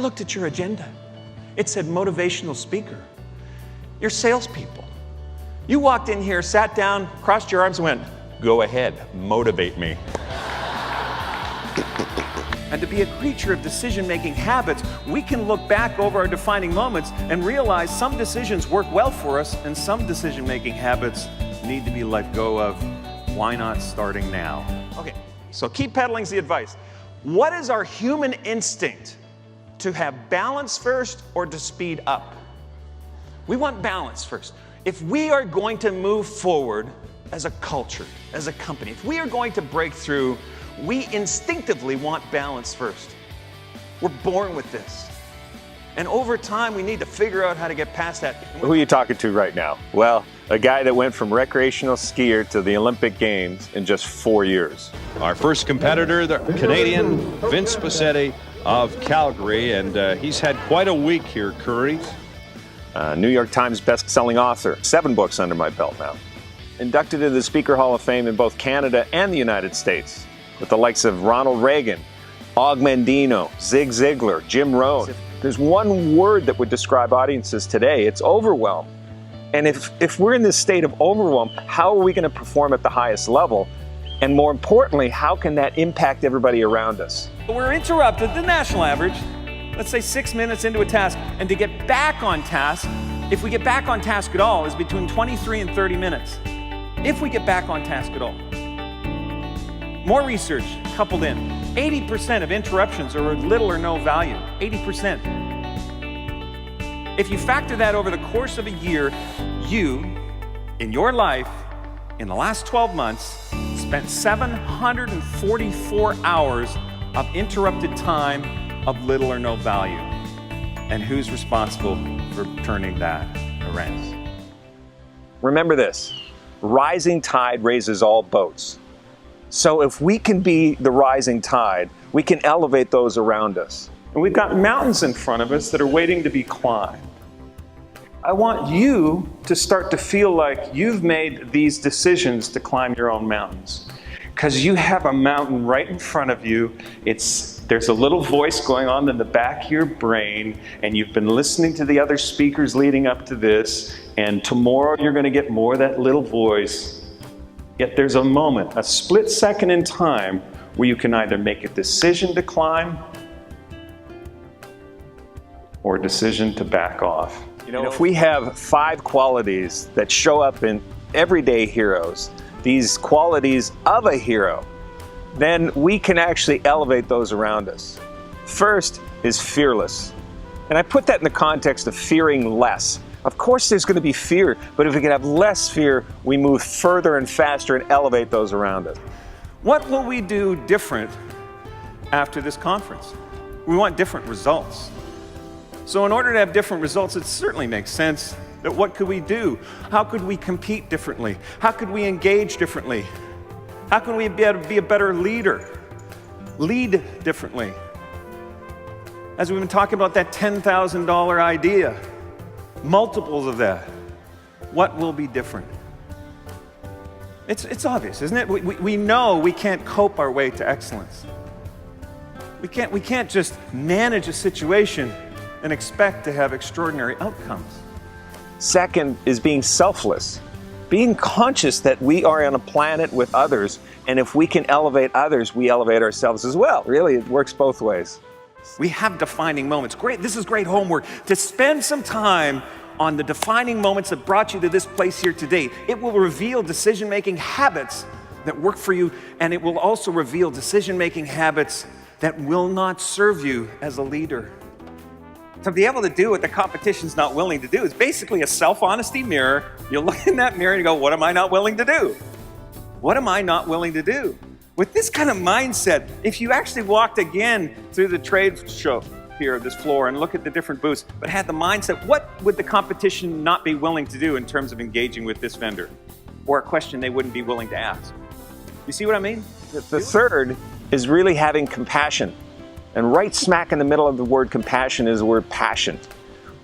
looked at your agenda. It said motivational speaker. You're salespeople. You walked in here, sat down, crossed your arms and went, go ahead, motivate me. And to be a creature of decision-making habits, we can look back over our defining moments and realize some decisions work well for us and some decision-making habits need to be let go of. Why not starting now? Okay, so keep peddling's the advice. What is our human instinct? To have balance first or to speed up? We want balance first. If we are going to move forward as a culture, as a company, if we are going to break through, we instinctively want balance first. We're born with this. And over time, we need to figure out how to get past that. Who are you talking to right now? Well, a guy that went from recreational skier to the Olympic Games in just 4 years. Our first competitor, the Canadian Vince Poscente of Calgary, and he's had quite a week here, Curry. New York Times best-selling author, 7 books under my belt now. Inducted into the Speaker Hall of Fame in both Canada and the United States, with the likes of Ronald Reagan, Og Mandino, Zig Ziglar, Jim Rohn. If there's one word that would describe audiences today, it's overwhelm. And if we're in this state of overwhelm, how are we going to perform at the highest level? And more importantly, how can that impact everybody around us? We're interrupted, the national average, let's say 6 minutes into a task, and to get back on task, if we get back on task at all, is between 23 and 30 minutes. If we get back on task at all. More research coupled in. 80% of interruptions are of little or no value. 80%. If you factor that over the course of a year, you, in your life, in the last 12 months, spent 744 hours of interrupted time of little or no value. And who's responsible for turning that around? Remember this, rising tide raises all boats. So if we can be the rising tide, we can elevate those around us. And we've got mountains in front of us that are waiting to be climbed. I want you to start to feel like you've made these decisions to climb your own mountains. Because you have a mountain right in front of you. There's a little voice going on in the back of your brain, and you've been listening to the other speakers leading up to this, and tomorrow you're going to get more of that little voice. Yet there's a moment, a split second in time, where you can either make a decision to climb or a decision to back off. You know, if we have 5 qualities that show up in everyday heroes, these qualities of a hero, then we can actually elevate those around us. First is fearless. And I put that in the context of fearing less. Of course there's going to be fear, but if we can have less fear, we move further and faster and elevate those around us. What will we do different after this conference? We want different results. So in order to have different results, it certainly makes sense that what could we do? How could we compete differently? How could we engage differently? How can we be able to be a better leader? Lead differently. As we've been talking about that $10,000 idea, multiples of that, what will be different? It's obvious, isn't it? We know we can't cope our way to excellence. We can't just manage a situation and expect to have extraordinary outcomes. Second is being selfless. Being conscious that we are on a planet with others, and if we can elevate others, we elevate ourselves as well. Really, it works both ways. We have defining moments. Great, this is great homework, to spend some time on the defining moments that brought you to this place here today. It will reveal decision-making habits that work for you, and it will also reveal decision-making habits that will not serve you as a leader. To be able to do what the competition's not willing to do is basically a self-honesty mirror. You look in that mirror and you go, what am I not willing to do? What am I not willing to do? With this kind of mindset, if you actually walked again through the trade show here, this floor, and look at the different booths, but had the mindset, what would the competition not be willing to do in terms of engaging with this vendor? Or a question they wouldn't be willing to ask. You see what I mean? The third is really having compassion. And right smack in the middle of the word compassion is the word passion.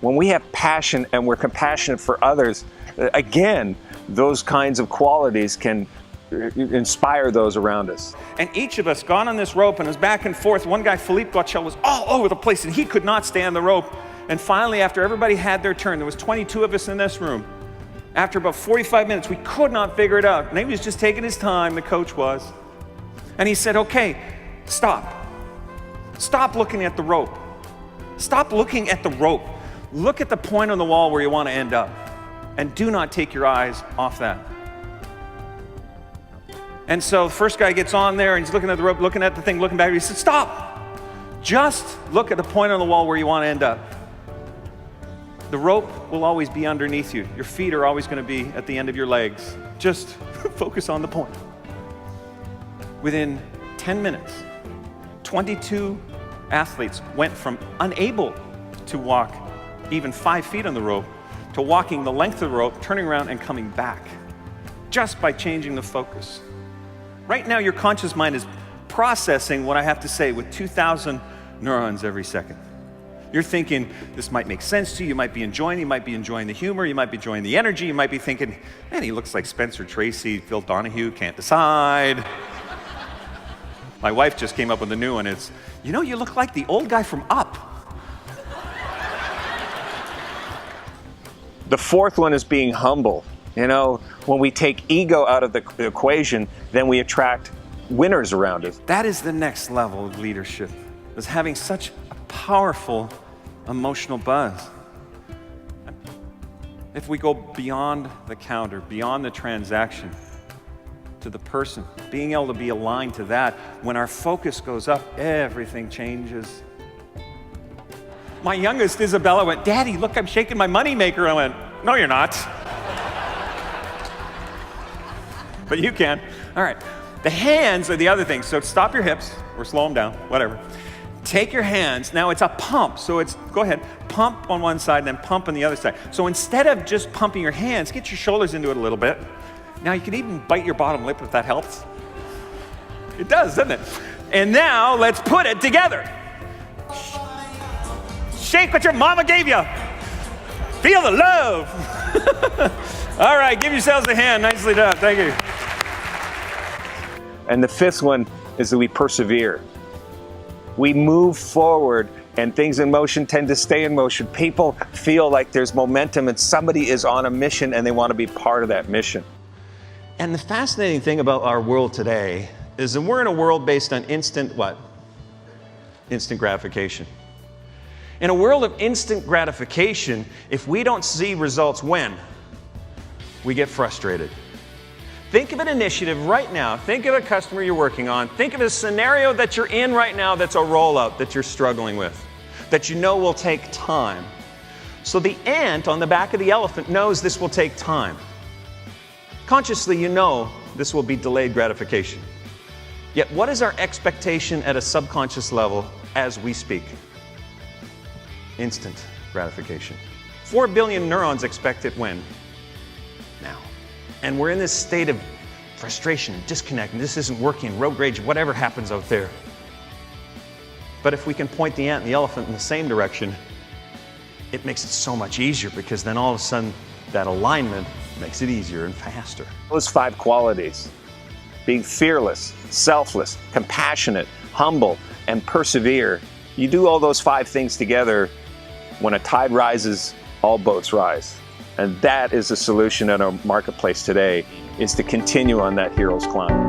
When we have passion and we're compassionate for others, again, those kinds of qualities can inspire those around us. And each of us got on this rope and was back and forth. One guy, Philippe Gauchel, was all over the place and he could not stay on the rope. And finally, after everybody had their turn, there was 22 of us in this room. After about 45 minutes, we could not figure it out. And he was just taking his time, the coach was. And he said, okay, stop. Stop looking at the rope. Stop looking at the rope. Look at the point on the wall where you want to end up. And do not take your eyes off that. And so the first guy gets on there and he's looking at the rope, looking at the thing, looking back. He said, stop. Just look at the point on the wall where you want to end up. The rope will always be underneath you. Your feet are always going to be at the end of your legs. Just focus on the point. Within 10 minutes, 22 athletes went from unable to walk even 5 feet on the rope to walking the length of the rope, turning around and coming back, just by changing the focus. Right now, your conscious mind is processing what I have to say with 2,000 neurons every second. You're thinking, this might make sense to you, you might be enjoying the humor, you might be enjoying the energy, you might be thinking, man, he looks like Spencer Tracy, Phil Donahue, can't decide. My wife just came up with a new one. It's, you know, you look like the old guy from Up. The fourth one is being humble. You know, when we take ego out of the equation, then we attract winners around us. That is the next level of leadership, is having such a powerful emotional buzz. If we go beyond the counter, beyond the transaction, to the person, being able to be aligned to that, when our focus goes up, everything changes. My youngest, Isabella, went, Daddy, look, I'm shaking my moneymaker. I went, no, you're not. But you can. All right. The hands are the other thing. So stop your hips or slow them down, whatever. Take your hands. Now it's a pump. So it's, go ahead, pump on one side and then pump on the other side. So instead of just pumping your hands, get your shoulders into it a little bit. Now you can even bite your bottom lip if that helps. It does, doesn't it? And now let's put it together. Shake what your mama gave you. Feel the love. All right, give yourselves a hand. Nicely done. Thank you. And the fifth one is that we persevere. We move forward, and things in motion tend to stay in motion. People feel like there's momentum and somebody is on a mission and they want to be part of that mission. And the fascinating thing about our world today is that we're in a world based on instant what? Instant gratification. In a world of instant gratification, if we don't see results when, we get frustrated. Think of an initiative right now. Think of a customer you're working on. Think of a scenario that you're in right now that's a rollout that you're struggling with, that you know will take time. So the ant on the back of the elephant knows this will take time. Consciously, you know this will be delayed gratification. Yet what is our expectation at a subconscious level as we speak? Instant gratification. 4 billion neurons expect it when? Now. And we're in this state of frustration and disconnect, and this isn't working, road rage, whatever happens out there. But if we can point the ant and the elephant in the same direction, it makes it so much easier, because then all of a sudden that alignment makes it easier and faster. Those 5 qualities, being fearless, selfless, compassionate, humble, and persevere. You do all those 5 things together, when a tide rises, all boats rise. And that is the solution in our marketplace today, is to continue on that hero's climb.